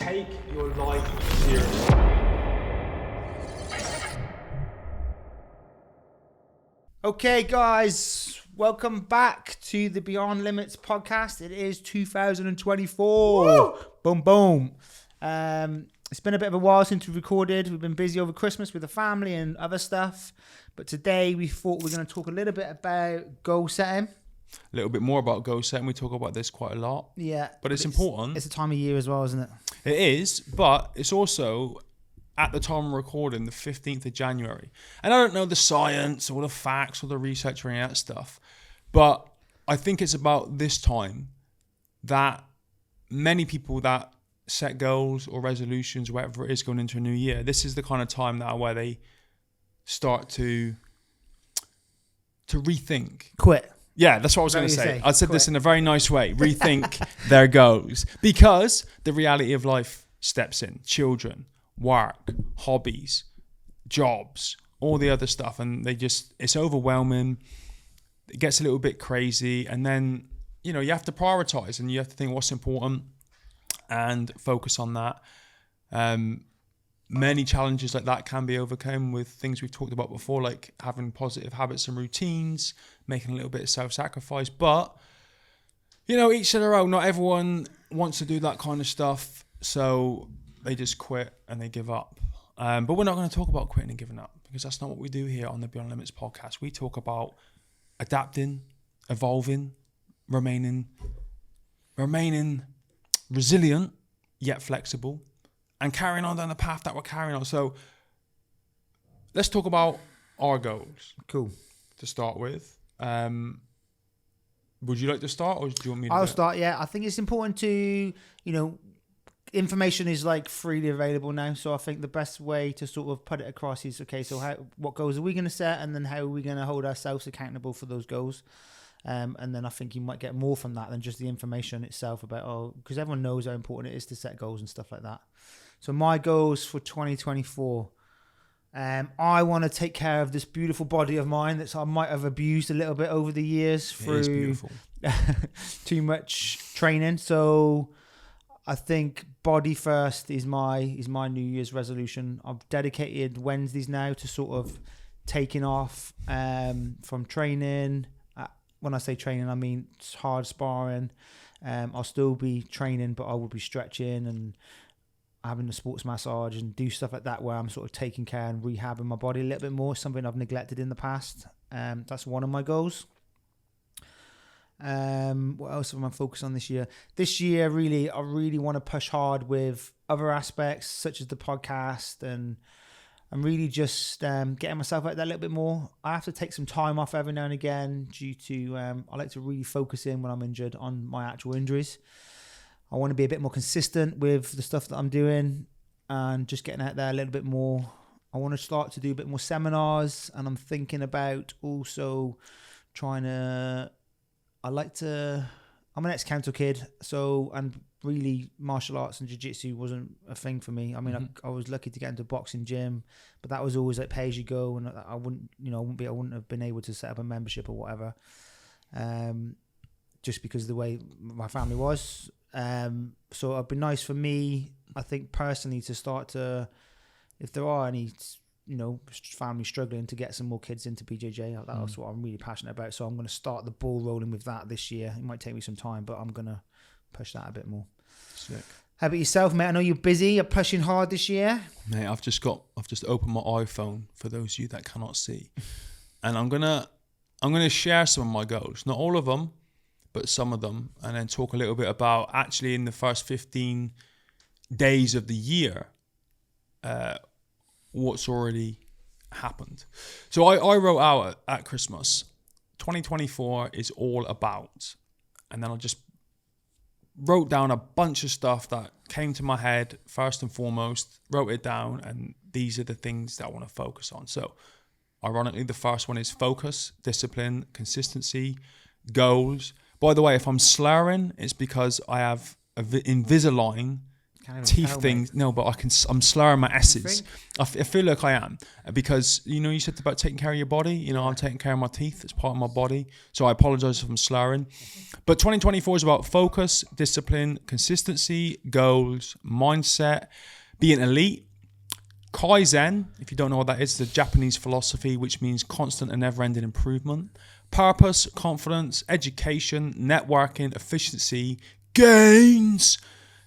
take your life seriously. Okay, guys, welcome back to the Beyond Limits podcast. It is 2024. Woo! Boom, boom. It's been a bit of a while since we recorded. We've been busy over Christmas with the family and other stuff. But today we thought we are going to talk a little bit about goal setting. A little bit more about goal setting. We talk about this quite a lot. Yeah. But it's important. It's a time of year as well, isn't it? It is, but it's also, at the time of recording, the 15th of January. And I don't know the science or the facts or the research or any of that stuff, but I think it's about this time that many people that set goals or resolutions, whatever it is, going into a new year, this is the kind of time now where they start to rethink. Quit. Yeah, that's what I was going to say. I said Quit. this in a very nice way. Rethink their goals. Because the reality of life steps in. Children, work, hobbies, jobs, all the other stuff. And it's overwhelming. It gets a little bit crazy. And then, you have to prioritize and you have to think what's important and focus on that. Many challenges like that can be overcome with things we've talked about before, like having positive habits and routines, making a little bit of self-sacrifice. But, each to their own. Not everyone wants to do that kind of stuff, so they just quit and they give up. But we're not going to talk about quitting and giving up, because that's not what we do here on the Beyond Limits podcast. We talk about adapting, evolving, remaining resilient, yet flexible, and carrying on down the path that we're carrying on. So let's talk about our goals. Cool. To start with. Would you like to start, or do you want me to? I'll start, yeah. I think it's important to, information is like freely available now. So I think the best way to sort of put it across is, okay, so what goals are we going to set, and then how are we going to hold ourselves accountable for those goals? And then I think you might get more from that than just the information itself about, because everyone knows how important it is to set goals and stuff like that. So my goals for 2024, I want to take care of this beautiful body of mine that I might have abused a little bit over the years through too much training. So I think body first is my New Year's resolution. I've dedicated Wednesdays now to sort of taking off from training. When I say training, I mean hard sparring. I'll still be training, but I will be stretching and having a sports massage and do stuff like that, where I'm sort of taking care and rehabbing my body a little bit more, something I've neglected in the past. That's one of my goals. What else am I focused on this year? This year, really, I really want to push hard with other aspects, such as the podcast, and I'm really just getting myself out there a little bit more. I have to take some time off every now and again due to, I like to really focus in when I'm injured on my actual injuries. I want to be a bit more consistent with the stuff that I'm doing and just getting out there a little bit more. I want to start to do a bit more seminars, and I'm thinking about also I'm an ex-council kid, and really martial arts and jiu-jitsu wasn't a thing for me. I mean, I was lucky to get into a boxing gym, but that was always like pay as you go, and I wouldn't have been able to set up a membership or whatever, just because of the way my family was. So it'd be nice for me, I think personally, to start to, if there are any, families struggling to get some more kids into BJJ, that's what I'm really passionate about. So I'm going to start the ball rolling with that this year. It might take me some time, but I'm going to push that a bit more. Sick. How about yourself, mate? I know you're busy. You're pushing hard this year. Mate, I've just opened my iPhone for those of you that cannot see, and I'm gonna share some of my goals. Not all of them, but some of them, and then talk a little bit about actually in the first 15 days of the year, what's already happened. So I wrote out at Christmas, 2024 is all about, and then I just wrote down a bunch of stuff that came to my head first and foremost, wrote it down, and these are the things that I want to focus on. So ironically, the first one is focus, discipline, consistency, goals. By the way, if I'm slurring, it's because I have Invisalign Can't even teeth tell, thing. mate. No, but I'm slurring my S's. think? I feel like I am, because you said about taking care of your body. I'm taking care of my teeth. It's part of my body. So I apologize if I'm slurring. But 2024 is about focus, discipline, consistency, goals, mindset, being elite. Kaizen, if you don't know what that is, the Japanese philosophy, which means constant and never-ending improvement. Purpose, confidence, education, networking, efficiency, gains,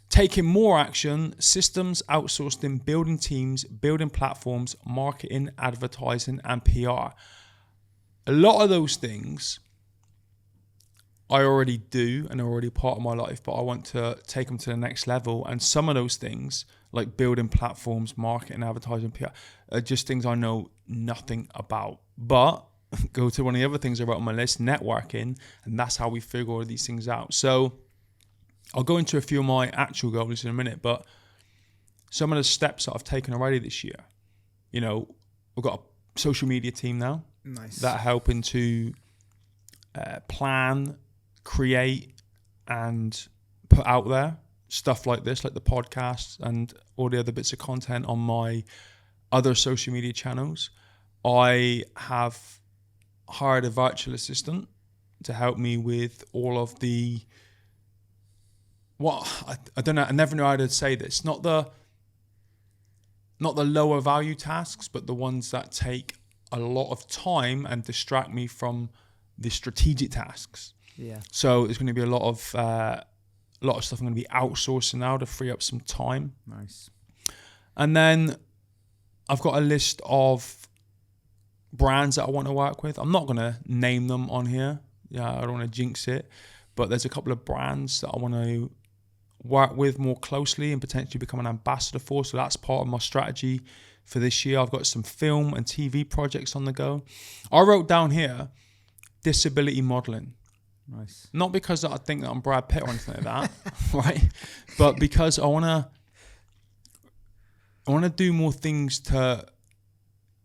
taking more action, systems, outsourcing, building teams, building platforms, marketing, advertising, and PR. A lot of those things I already do and are already part of my life, but I want to take them to the next level. And some of those things, like building platforms, marketing, advertising, PR, are just things I know nothing about. But go to one of the other things I wrote on my list, networking, and that's how we figure all of these things out. So I'll go into a few of my actual goals in a minute, but some of the steps that I've taken already this year, we've got a social media team now. Nice. That are helping to plan, create, and put out there stuff like this, like the podcast and all the other bits of content on my other social media channels. I have hired a virtual assistant to help me with all of the I don't know. I never know how to say this. Not the lower value tasks, but the ones that take a lot of time and distract me from the strategic tasks. Yeah. So there's going to be a lot of stuff I'm going to be outsourcing now to free up some time. Nice. And then I've got a list of brands that I want to work with. I'm not going to name them on here. Yeah, I don't want to jinx it. But there's a couple of brands that I want to work with more closely and potentially become an ambassador for. So that's part of my strategy for this year. I've got some film and TV projects on the go. I wrote down here, disability modeling. Nice. Not because I think that I'm Brad Pitt or anything like that, right? But because I want to do more things to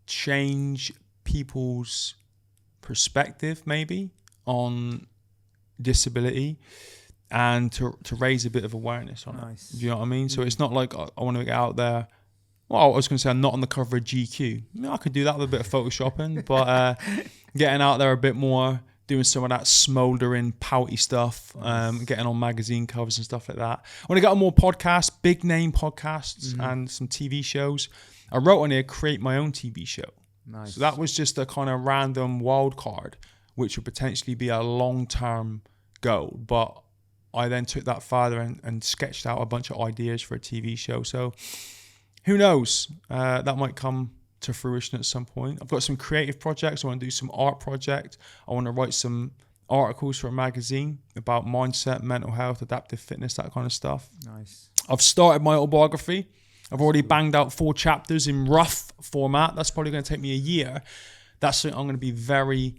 change people's perspective, maybe, on disability, and to raise a bit of awareness on it. Do you know what I mean? So it's not like I want to get out there. Well, I was going to say I'm not on the cover of GQ. I could do that with a bit of photoshopping, but getting out there a bit more, doing some of that smouldering, pouty stuff, getting on magazine covers and stuff like that. I want to get on more podcasts, big name podcasts, and some TV shows. I wrote on here, create my own TV show. Nice. So that was just a kind of random wild card, which would potentially be a long-term goal. But I then took that further and sketched out a bunch of ideas for a TV show. So who knows? That might come to fruition at some point. I've got some creative projects. I want to do some art project. I want to write some articles for a magazine about mindset, mental health, adaptive fitness, that kind of stuff. Nice. I've started my autobiography. I've already banged out 4 chapters in rough format. That's probably going to take me a year. That's something I'm going to be very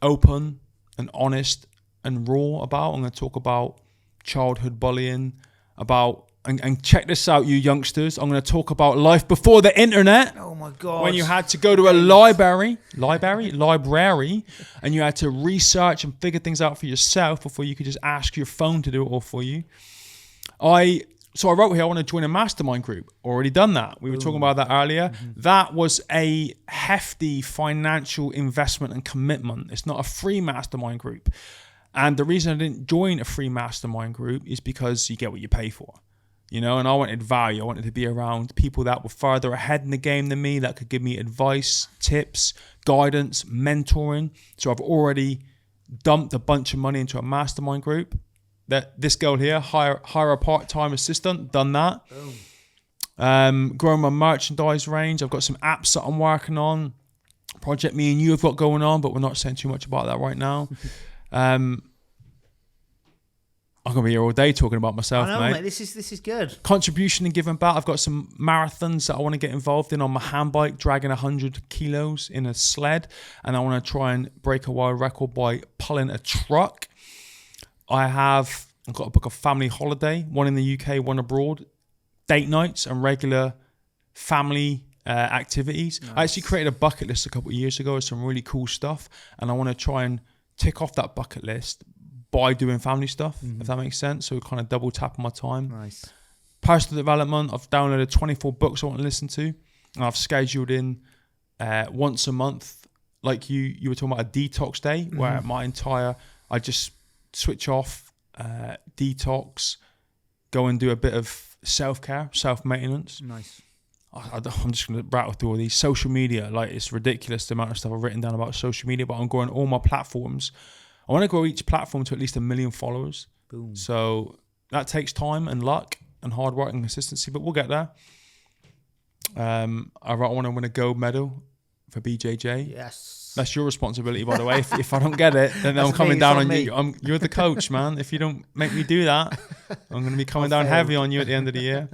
open and honest and raw about. I'm going to talk about childhood bullying, about and check this out, you youngsters. I'm going to talk about life before the internet. Oh my God. When you had to go to a library, and you had to research and figure things out for yourself before you could just ask your phone to do it all for you. So I wrote here, I want to join a mastermind group. Already done that. We were talking about that earlier. Mm-hmm. That was a hefty financial investment and commitment. It's not a free mastermind group. And the reason I didn't join a free mastermind group is because you get what you pay for. And I wanted value. I wanted to be around people that were further ahead in the game than me, that could give me advice, tips, guidance, mentoring. So I've already dumped a bunch of money into a mastermind group. That this girl here, hire a part-time assistant, done that. Growing my merchandise range. I've got some apps that I'm working on. Project me and you have got going on, but we're not saying too much about that right now. I'm going to be here all day talking about myself, I know, mate. This is good. Contribution and giving back. I've got some marathons that I want to get involved in on my hand bike, dragging 100 kilos in a sled. And I want to try and break a world record by pulling a truck. I've got to book a family holiday, one in the UK, one abroad, date nights and regular family activities. Nice. I actually created a bucket list a couple of years ago of some really cool stuff. And I want to try and tick off that bucket list by doing family stuff, if that makes sense. So kind of double tap on my time. Nice. Personal development, I've downloaded 24 books I want to listen to, and I've scheduled in once a month, like you were talking about a detox day, where I just switch off, detox, go and do a bit of self-care, self-maintenance. Nice. I'm just going to rattle through all these. Social media, like, it's ridiculous the amount of stuff I've written down about social media, but I'm growing all my platforms. I want to grow each platform to at least 1 million followers. Boom. So that takes time and luck and hard work and consistency, but we'll get there. I want to win a gold medal for BJJ. Yes. That's your responsibility, by the way. If I don't get it, then I'm coming down on you. You're the coach, man. If you don't make me do that, I'm going to be coming down heavy on you at the end of the year.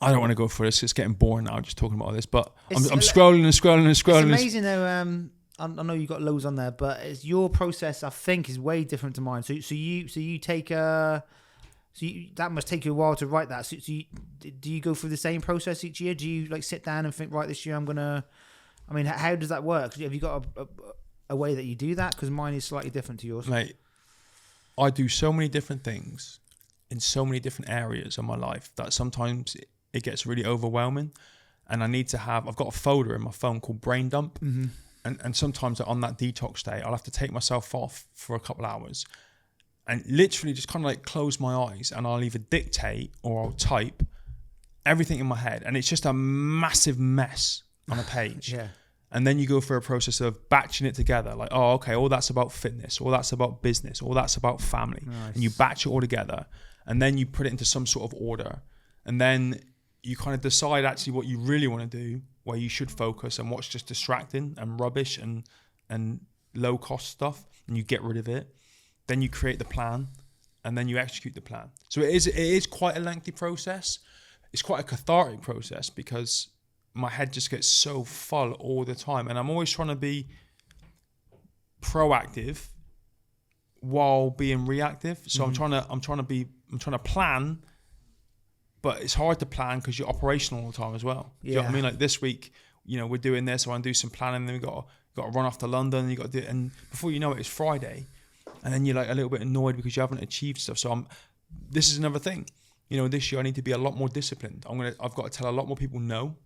I don't want to go through this. It's getting boring now, just talking about all this. But I'm scrolling and scrolling and scrolling. It's amazing though. I know you've got loads on there, but it's your process, I think, is way different to mine. So you take that must take you a while to write that. So do you go through the same process each year? Do you like sit down and think, right, this year I'm gonna? I mean, how does that work? Have you got a way that you do that? Because mine is slightly different to yours. Mate, I do so many different things in so many different areas of my life that sometimes it gets really overwhelming, and I've got a folder in my phone called Brain Dump. Mm-hmm. And sometimes on that detox day, I'll have to take myself off for a couple of hours and literally just kind of like close my eyes, and I'll either dictate or I'll type everything in my head. And it's just a massive mess on a page. Yeah. And then you go through a process of batching it together. Like, oh, okay, all that's about fitness, all that's about business, all that's about family. Nice. And you batch it all together, and then you put it into some sort of order. And then you kind of decide actually what you really want to do, where you should focus, and what's just distracting and rubbish and low cost stuff, and you get rid of it. Then you create the plan, and then you execute the plan. So it is quite a lengthy process. It's quite a cathartic process because my head just gets so full all the time, and I'm always trying to be proactive while being reactive. So I'm trying to plan. But it's hard to plan because you're operational all the time as well. Do you know what I mean? Like this week, we're doing this. I want to do some planning. And then we got to run off to London. And you got to do it. And before you know it, it's Friday. And then you're like a little bit annoyed because you haven't achieved stuff. So this is another thing. This year I need to be a lot more disciplined. I've got to tell a lot more people no.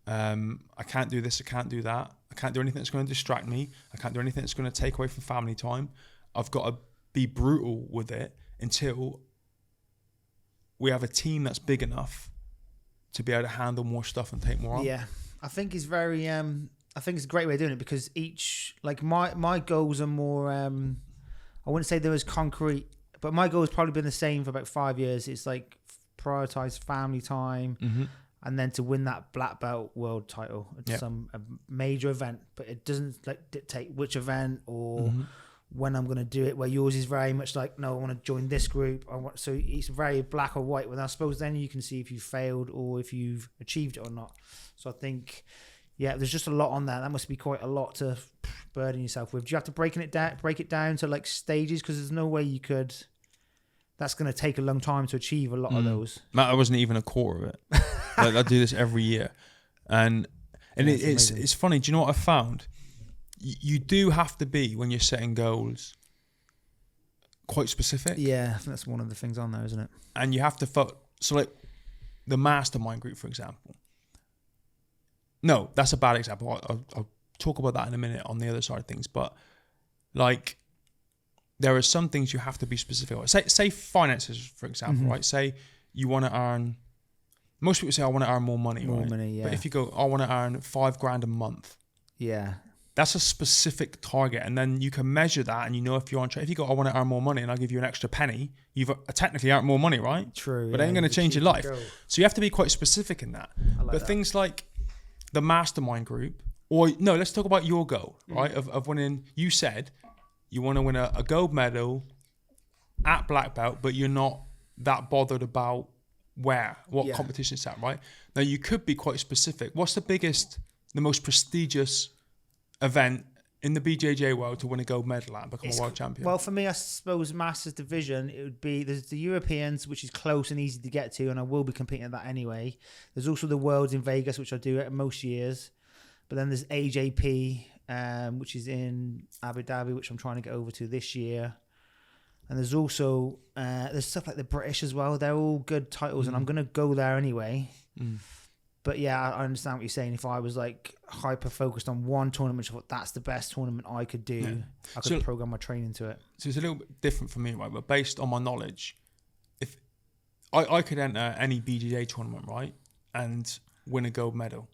I can't do this. I can't do that. I can't do anything that's going to distract me. I can't do anything that's going to take away from family time. I've got to be brutal with it until we have a team that's big enough to be able to handle more stuff and take more on. Yeah, I think it's very. I think it's a great way of doing it because each, like my goals are more. I wouldn't say they're as concrete, but my goal has probably been the same for about 5 years. It's like prioritize family time, and then to win that black belt world title at some major event. But it doesn't like dictate which event or. When I'm going to do it, where yours is very much like, no, I want to join this group. So it's very black or white. Well, I suppose then you can see if you failed or if you've achieved it or not. So I think, there's just a lot on that. That must be quite a lot to burden yourself with. Do you have to break it down to like stages? Because there's no way you could. That's going to take a long time to achieve a lot of those. Matt, I wasn't even a quarter of it. Like, I do this every year, and it's funny. Do you know what I found? You do have to be, when you're setting goals, quite specific. Yeah, I think that's one of the things on there, isn't it? And you have to so like the mastermind group, for example. No, that's a bad example. I'll talk about that in a minute on the other side of things. But like, there are some things you have to be specific on. Say finances, for example, right? Say you want to earn. Most people say I want to earn more money, more right? money, yeah. But if you go, I want to earn $5,000 a month. Yeah. That's a specific target, and then you can measure that, and if you're on track. If you go, I want to earn more money, and I'll give you an extra penny, you've technically earned more money, right? True. But it ain't going to change your life. So you have to be quite specific in that. But things like the mastermind group, or no, let's talk about your goal, right? Of winning. You said you want to win a gold medal at black belt, but you're not that bothered about what competition it's at, right? Now you could be quite specific. What's the most prestigious event in the BJJ world to win a gold medal at and become a world champion? Well, for me, I suppose Masters division, it would be, there's the Europeans, which is close and easy to get to, and I will be competing at that anyway. There's also the Worlds in Vegas, which I do at most years. But then there's AJP, which is in Abu Dhabi, which I'm trying to get over to this year. And there's also there's stuff like the British as well. They're all good titles, and I'm gonna go there anyway. But yeah, I understand what you're saying. If I was like hyper focused on one tournament, I thought that's the best tournament I could do, I could program my training to it. So it's a little bit different for me, right? But based on my knowledge, if I could enter any BJJ tournament, right, and win a gold medal.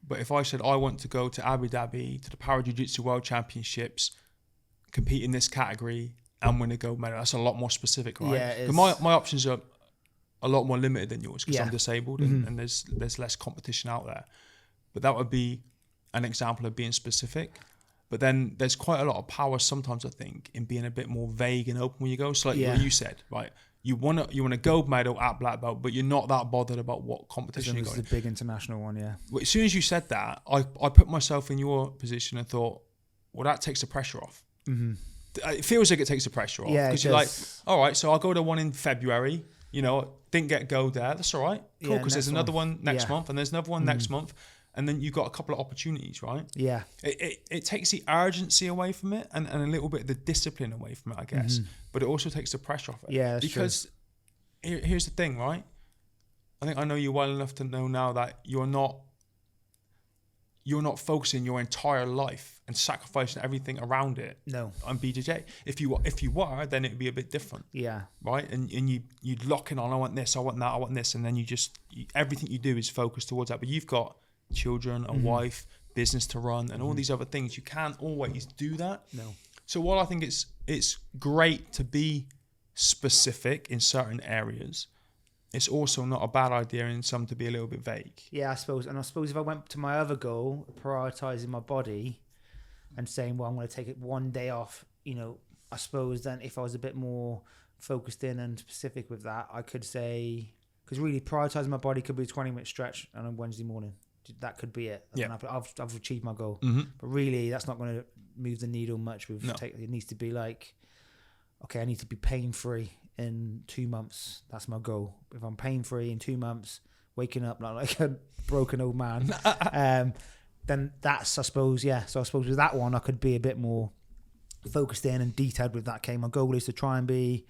But if I said I want to go to Abu Dhabi to the Para Jiu-Jitsu World Championships, compete in this category and win a gold medal, that's a lot more specific, right? Yeah, it is. My options are a lot more limited than yours because I'm disabled and there's less competition out there. But that would be an example of being specific. But then there's quite a lot of power sometimes, I think, in being a bit more vague and open when you go. So like what you said, right? You want a gold medal at black belt, but you're not that bothered about what competition you're going. It's a big international one, yeah. Well, as soon as you said that, I put myself in your position and thought, well, that takes the pressure off. It feels like it takes the pressure off because you're like, all right, so I'll go to one in February. You know, didn't get gold there. That's all right. Cool, because there's another one next month, and there's another one next month, and then you've got a couple of opportunities, right? Yeah. It takes the urgency away from it and a little bit of the discipline away from it, I guess. But it also takes the pressure off it. Yeah, that's because here's the thing, right? I think I know you well enough to know now that you're not focusing your entire life and sacrificing everything around it. No. On BJJ. If you were, then it'd be a bit different. Yeah. Right? And you'd lock in on, I want this, I want that, I want this. And then everything you do is focused towards that. But you've got children, a wife, business to run, and all these other things. You can't always do that. No. So while I think it's great to be specific in certain areas, it's also not a bad idea in some to be a little bit vague. Yeah, I suppose. And I suppose if I went to my other goal, prioritizing my body and saying, well, I'm going to take it one day off, you know, I suppose then if I was a bit more focused in and specific with that, I could say, because really prioritizing my body could be a 20-minute stretch on a Wednesday morning. That could be it. And I've achieved my goal. But really, that's not going to move the needle much. It needs to be like, okay, I need to be pain-free in 2 months. That's my goal. If I'm pain-free in 2 months, waking up not like a broken old man, then that's, I suppose, So I suppose with that one, I could be a bit more focused in and detailed with that. Okay, my goal is to try and be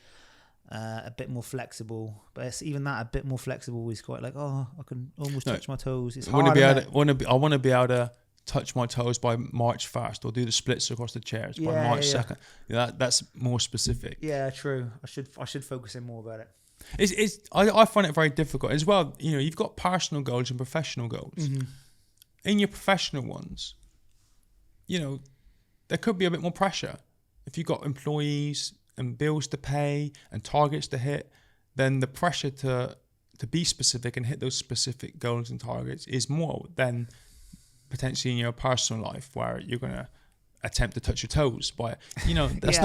a bit more flexible. But it's even that, a bit more flexible is quite like, I can almost touch my toes. It's hard. I want to be able to touch my toes by March 1st or do the splits across the chairs by March 2nd. That's more specific. Yeah, true. I should focus in more about it. I find it very difficult as well. You know, you've got personal goals and professional goals. In your professional ones, you know, there could be a bit more pressure. If you've got employees and bills to pay and targets to hit, then the pressure to be specific and hit those specific goals and targets is more than potentially in your personal life where you're going to attempt to touch your toes by, you know, that's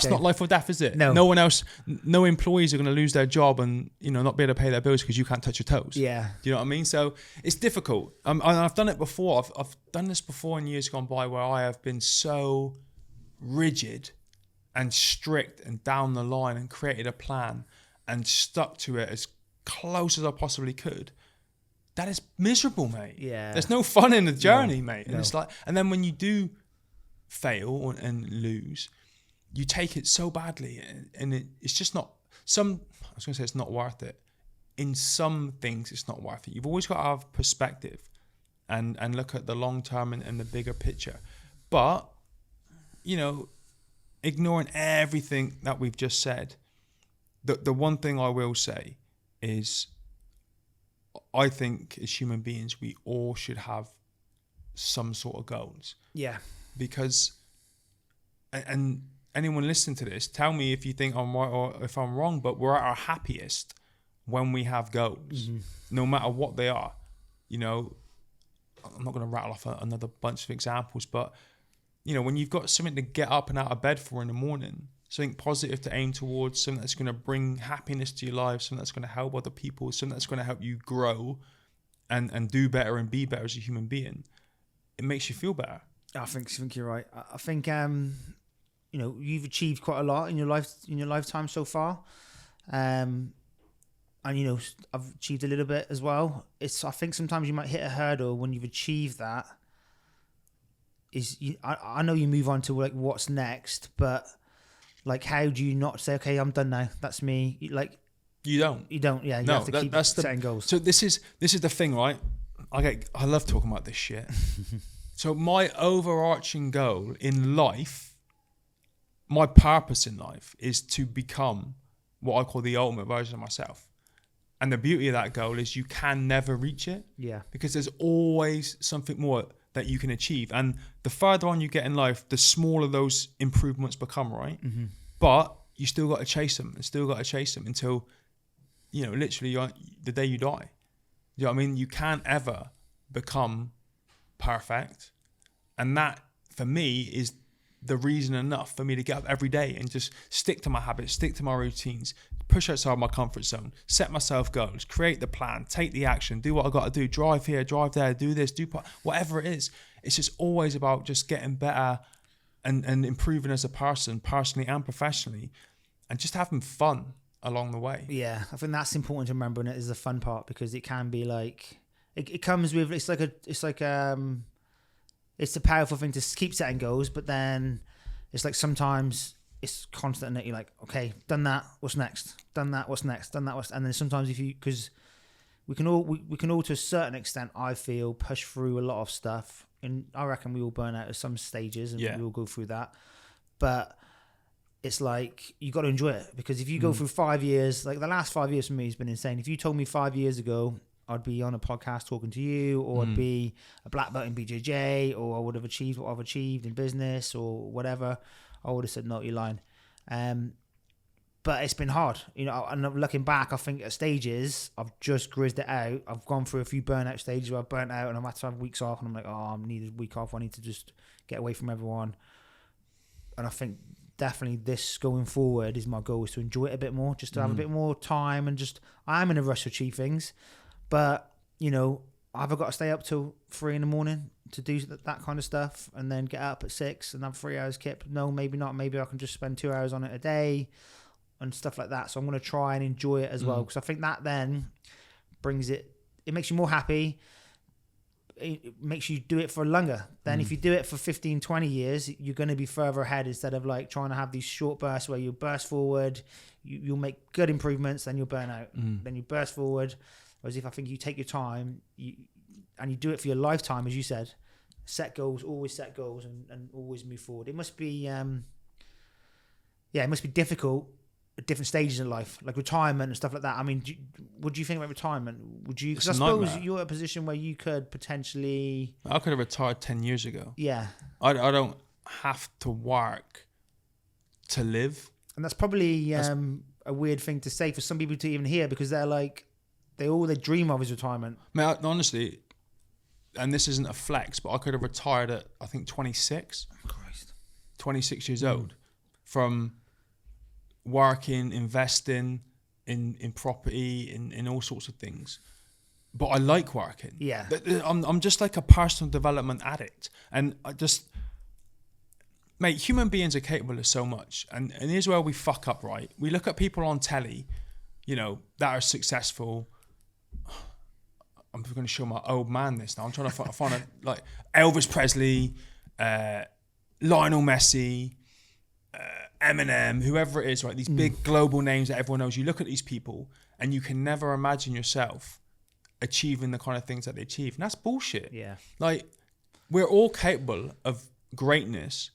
not life or death, is it? No one else, no employees are going to lose their job and, you know, not be able to pay their bills because you can't touch your toes. Yeah. Do you know what I mean? So it's difficult. I've done it before. I've done this before in years gone by where I have been so rigid and strict and down the line and created a plan and stuck to it as close as I possibly could. That is miserable, mate. Yeah. There's no fun in the journey, mate. And it's like, and then when you do fail and lose, you take it so badly, and it's just not. I was going to say it's not worth it. In some things, it's not worth it. You've always got to have perspective, and look at the long term and the bigger picture. But you know, ignoring everything that we've just said, the one thing I will say is, I think as human beings, we all should have some sort of goals. Yeah. Because, and anyone listening to this, tell me if you think I'm right or if I'm wrong, but we're at our happiest when we have goals, no matter what they are. You know, I'm not going to rattle off another bunch of examples, but, you know, when you've got something to get up and out of bed for in the morning, something positive to aim towards, something that's going to bring happiness to your life, something that's going to help other people, something that's going to help you grow and do better and be better as a human being, it makes you feel better. I think you're right. I think you know, you've achieved quite a lot in your lifetime so far, and you know, I've achieved a little bit as well. I think sometimes you might hit a hurdle when you've achieved that. I know you move on to like what's next, but Like, how do you not say, okay, I'm done now? That's me. You don't. Yeah, you No, have to keep setting goals. So this is the thing, right? I love talking about this shit. So my overarching goal in life, my purpose in life, is to become what I call the ultimate version of myself. And the beauty of that goal is you can never reach it. Yeah. Because there's always something more that you can achieve. And the further on you get in life, the smaller those improvements become, right? Mm-hmm. But you still got to chase them until, literally the day you die. You know what I mean? You can't ever become perfect. And that, for me, is the reason enough for me to get up every day and just stick to my habits, stick to my routines, push outside my comfort zone, set myself goals, create the plan, take the action, do what I got to do, drive here, drive there, do this, whatever it is. It's just always about just getting better and improving as a person, personally and professionally, and just having fun along the way. Yeah, I think that's important to remember, and it is the fun part, because it can be like it comes with it's a powerful thing to keep setting goals, but then it's like sometimes it's constant that you're like, okay, done that, what's next? Done that, what's next? Done that, what's... And then sometimes because we can all to a certain extent, I feel, push through a lot of stuff, and I reckon we all burn out at some stages, and we all go through that. But it's like you got to enjoy it, because if you go through 5 years, like the last 5 years for me has been insane. If you told me 5 years ago I'd be on a podcast talking to you, or I'd be a black belt in BJJ, or I would have achieved what I've achieved in business or whatever, I would have said, no, you're lying. But it's been hard, and looking back, I think at stages, I've just grizzed it out. I've gone through a few burnout stages where I've burnt out and I've had to have weeks off, and I'm like, I need a week off. I need to just get away from everyone. And I think definitely this going forward is my goal, is to enjoy it a bit more, just to have a bit more time, and just, I'm in a rush to achieve things. But, I've got to stay up till 3 a.m. to do that kind of stuff, and then get up at 6 and have 3 hours kip. No, maybe not. Maybe I can just spend 2 hours on it a day and stuff like that. So I'm going to try and enjoy it as well, because I think that then brings it makes you more happy. It makes you do it for longer. Then if you do it for 15, 20 years, you're going to be further ahead, instead of like trying to have these short bursts where you burst forward, you'll make good improvements, then you'll burn out. Then you burst forward. Whereas if I think you take your time, and you do it for your lifetime, as you said, always set goals and always move forward. It must be, it must be difficult at different stages in life, like retirement and stuff like that. I mean, what do you think about retirement? Would you, because I suppose you're in a position where you could potentially... I could have retired 10 years ago. Yeah. I don't have to work to live. And that's probably a weird thing to say for some people to even hear, because they're like, all they dream of is retirement. Man, honestly, and this isn't a flex, but I could have retired at, I think, 26. Christ. 26 years old, from working, investing in property, in all sorts of things. But I like working. Yeah. I'm just like a personal development addict. And I just... Mate, human beings are capable of so much. And here's where we fuck up, right? We look at people on telly, that are successful. I'm going to show my old man this now. I'm trying to find like Elvis Presley, Lionel Messi, Eminem, whoever it is, right? These big global names that everyone knows. You look at these people and you can never imagine yourself achieving the kind of things that they achieve. And that's bullshit. Yeah. Like, we're all capable of greatness,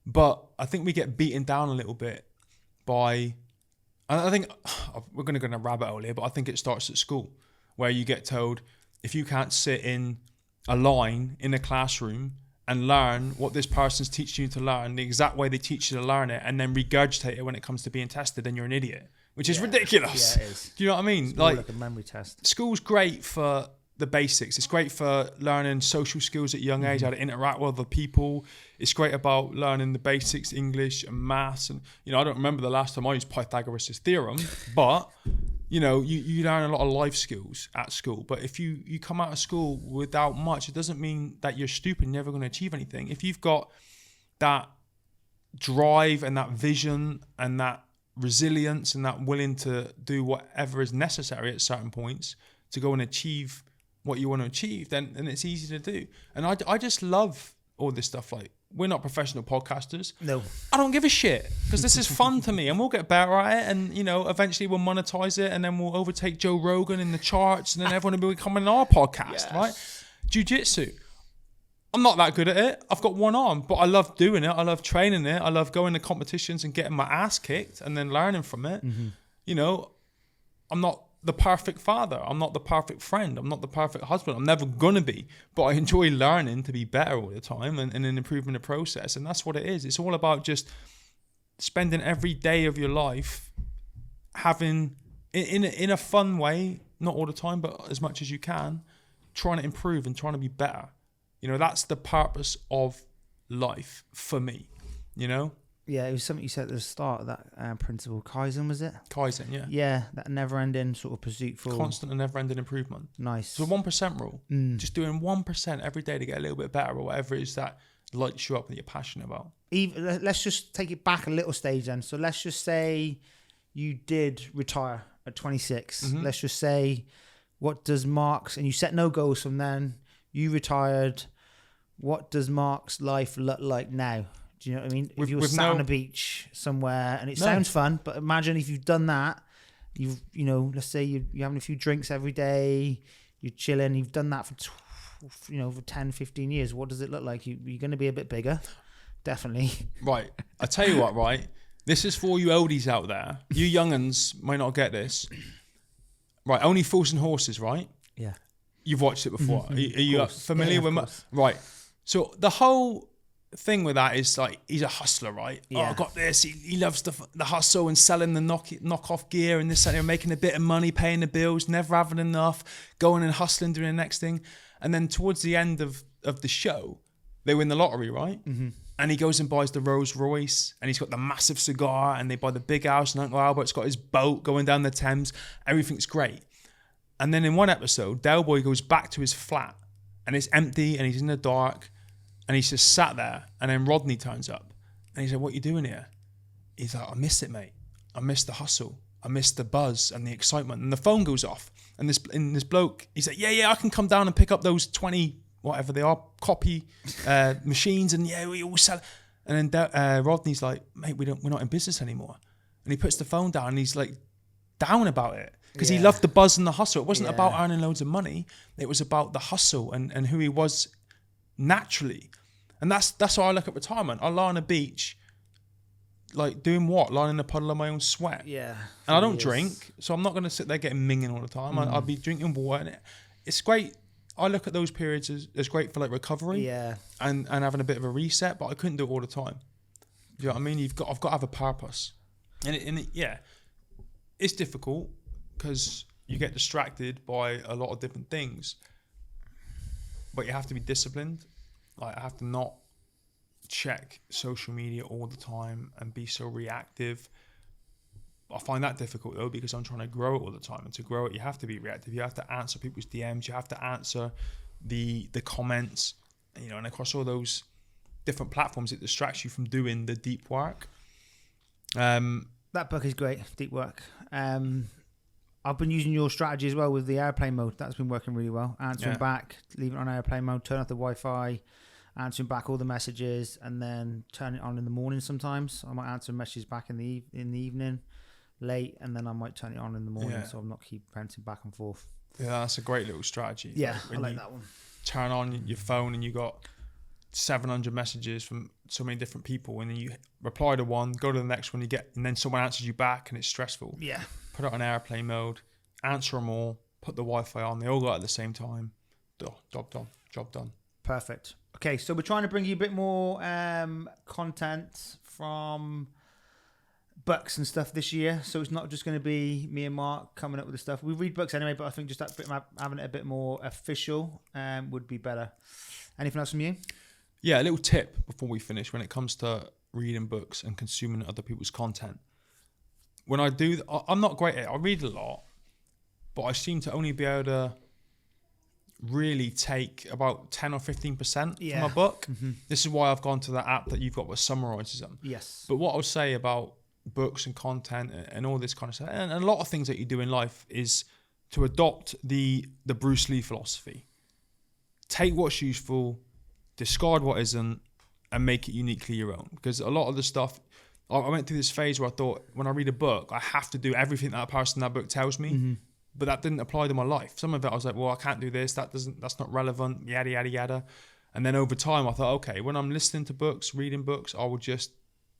but I think we get beaten down a little bit by... I think we're going to go in a rabbit hole here, but I think it starts at school, where you get told, if you can't sit in a line in a classroom and learn what this person's teaching you to learn, the exact way they teach you to learn it, and then regurgitate it when it comes to being tested, then you're an idiot, which is ridiculous. Yeah, it is. Do you know what I mean? It's like a memory test. School's great for the basics. It's great for learning social skills at a young age, how to interact with other people. It's great about learning the basics, English and maths. And, I don't remember the last time I used Pythagoras' theorem, but, you learn a lot of life skills at school. But if you come out of school without much, it doesn't mean that you're stupid and never going to achieve anything. If you've got that drive and that vision and that resilience and that willing to do whatever is necessary at certain points to go and achieve what you want to achieve, then it's easy to do. And I just love all this stuff, like we're not professional podcasters. No. I don't give a shit because this is fun to me, and we'll get better at it. And eventually we'll monetize it, and then we'll overtake Joe Rogan in the charts, and then everyone will be coming on our podcast, right? Jiu-jitsu. I'm not that good at it. I've got one arm, but I love doing it. I love training it. I love going to competitions and getting my ass kicked and then learning from it. I'm not the perfect father. I'm not the perfect friend. I'm not the perfect husband. I'm never going to be. But I enjoy learning to be better all the time and then improving the process. And that's what it is. It's all about just spending every day of your life having, in a fun way, not all the time, but as much as you can, trying to improve and trying to be better. That's the purpose of life for me, Yeah, it was something you said at the start of that principle. Kaizen, was it? Kaizen, yeah. Yeah, that never-ending sort of pursuit for... Constant and never-ending improvement. Nice. So 1% rule. Just doing 1% every day to get a little bit better or whatever it is that lights you up and you're passionate about. Let's just take it back a little stage then. So let's just say you did retire at 26. Mm-hmm. Let's just say, what does Mark's... And you set no goals from then. You retired. What does Mark's life look like now? Do you know what I mean? If you were sat on a beach somewhere, and it sounds fun, but imagine if you've done that, let's say you're having a few drinks every day, you're chilling, you've done that for, for 10, 15 years. What does it look like? You're going to be a bit bigger. Definitely. Right. I tell you what, right? This is for all you oldies out there. You young'uns might not get this. Right. Only Fools and Horses, right? Yeah. You've watched it before. Mm-hmm. Are you familiar with Right. So the whole thing with that is like, he's a hustler, right? Yeah. Oh, I got this. He loves the hustle and selling the knockoff gear and this and that, making a bit of money, paying the bills, never having enough, going and hustling, doing the next thing. And then towards the end of the show, they win the lottery, right? Mm-hmm. And he goes and buys the Rolls Royce, and he's got the massive cigar, and they buy the big house, and Uncle Albert's got his boat going down the Thames. Everything's great. And then in one episode, Del Boy goes back to his flat, and it's empty, and he's in the dark, and he's just sat there. And then Rodney turns up, and he said, "What are you doing here?" He's like, "I miss it, mate. I miss the hustle. I miss the buzz and the excitement." And the phone goes off, and this bloke, he's like, "Yeah, I can come down and pick up those 20, whatever they are, copy machines, and yeah, we all sell." And then Rodney's like, "Mate, we're not in business anymore." And he puts the phone down, and he's like down about it. Because he loved the buzz and the hustle. It wasn't about earning loads of money. It was about the hustle and who he was naturally. And that's how I look at retirement. I lie on a beach, like doing what? Lying in a puddle of my own sweat. Yeah. And I don't drink, so I'm not going to sit there getting minging all the time. I'll be drinking water. And it's great. I look at those periods as great for like recovery and having a bit of a reset, but I couldn't do it all the time. Do you know what I mean? I've got to have a purpose. And it's difficult, because you get distracted by a lot of different things, but you have to be disciplined. Like, I have to not check social media all the time and be so reactive. I find that difficult though, because I'm trying to grow it all the time, and to grow it you have to be reactive. You have to answer people's DMs, you have to answer the comments, and across all those different platforms it distracts you from doing the deep work. That book is great, Deep Work. I've been using your strategy as well with the airplane mode. That's been working really well. Answering back, leave it on airplane mode, turn off the Wi-Fi, answering back all the messages, and then turn it on in the morning sometimes. I might answer messages back in the evening, late, and then I might turn it on in the morning, so I'm not keep bouncing back and forth. Yeah, that's a great little strategy. Yeah, I like that one. Turn on your phone and you got 700 messages from so many different people, and then you reply to one, go to the next one, and then someone answers you back, and it's stressful. Yeah. Put it on airplane mode, answer them all, put the Wi-Fi on, they all got at the same time. Job done. Perfect. Okay, so we're trying to bring you a bit more content from books and stuff this year. So it's not just going to be me and Mark coming up with the stuff. We read books anyway, but I think just having it a bit more official would be better. Anything else from you? Yeah, a little tip before we finish when it comes to reading books and consuming other people's content. When I do, I'm not great at it. I read a lot, but I seem to only be able to really take about 10 or 15% from a book. Mm-hmm. This is why I've gone to that app that you've got that summarizes them. Yes. But what I'll say about books and content and all this kind of stuff, and a lot of things that you do in life, is to adopt the Bruce Lee philosophy. Take what's useful, discard what isn't, and make it uniquely your own. Because a lot of the stuff, I went through this phase where I thought, when I read a book, I have to do everything that person in that book tells me. But that didn't apply to my life. Some of it I was like, well, I can't do this. That's not relevant. Yada, yada, yada. And then over time, I thought, okay, when I'm listening to books, reading books, I will just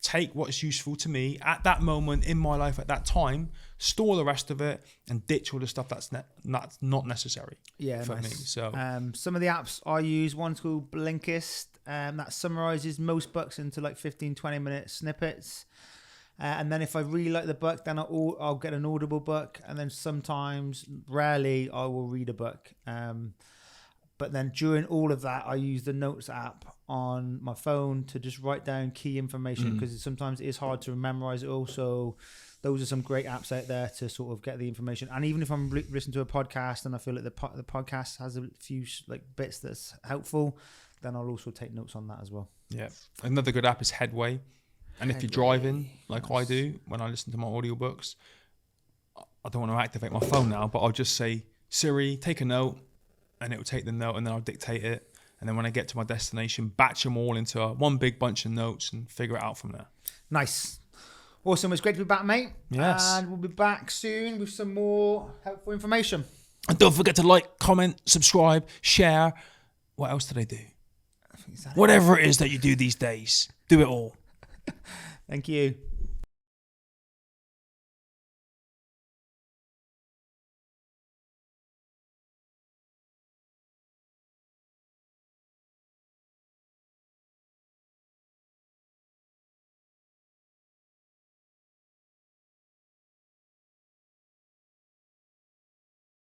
take what's useful to me at that moment in my life at that time, store the rest of it, and ditch all the stuff that's not necessary for me. So some of the apps I use, one's called Blinkist, that summarizes most books into like 15-20 minute snippets. And then if I really like the book, then I'll get an Audible book. And then sometimes, rarely, I will read a book. But then during all of that, I use the Notes app on my phone to just write down key information, because sometimes it is hard to memorize it all. So those are some great apps out there to sort of get the information. And even if I'm listening to a podcast and I feel like the podcast has a few like bits that's helpful, then I'll also take notes on that as well. Yeah. Another good app is Headway. And if you're driving, like I do, when I listen to my audiobooks, I don't want to activate my phone now, but I'll just say, Siri, take a note, and it will take the note, and then I'll dictate it. And then when I get to my destination, batch them all into one big bunch of notes and figure it out from there. Nice. Awesome. It's great to be back, mate. Yes. And we'll be back soon with some more helpful information. And don't forget to like, comment, subscribe, share. What else did I do? Whatever it is that you do these days, do it all. Thank you.